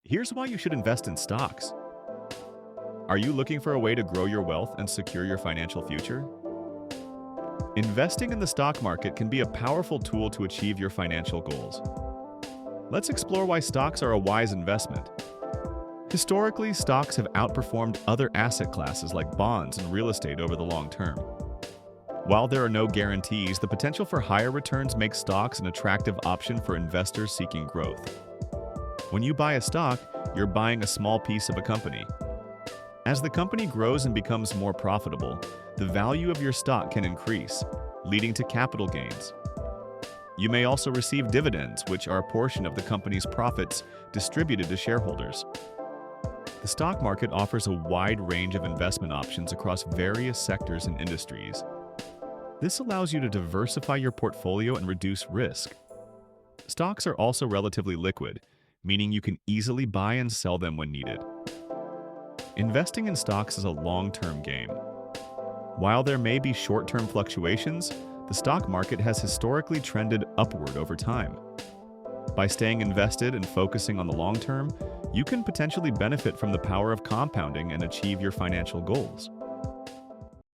Here's why you should invest in stocks. Are you looking for a way to grow your wealth and secure your financial future? Investing in the stock market can be a powerful tool to achieve your financial goals. Let's explore why stocks are a wise investment. Historically, stocks have outperformed other asset classes like bonds and real estate over the long term. While there are no guarantees, the potential for higher returns makes stocks an attractive option for investors seeking growth. When you buy a stock, you're buying a small piece of a company. As the company grows and becomes more profitable, the value of your stock can increase, leading to capital gains. You may also receive dividends, which are a portion of the company's profits distributed to shareholders. The stock market offers a wide range of investment options across various sectors and industries. This allows you to diversify your portfolio and reduce risk. Stocks are also relatively liquid, meaning you can easily buy and sell them when needed. Investing in stocks is a long-term game. While there may be short-term fluctuations, the stock market has historically trended upward over time. By staying invested and focusing on the long term, you can potentially benefit from the power of compounding and achieve your financial goals.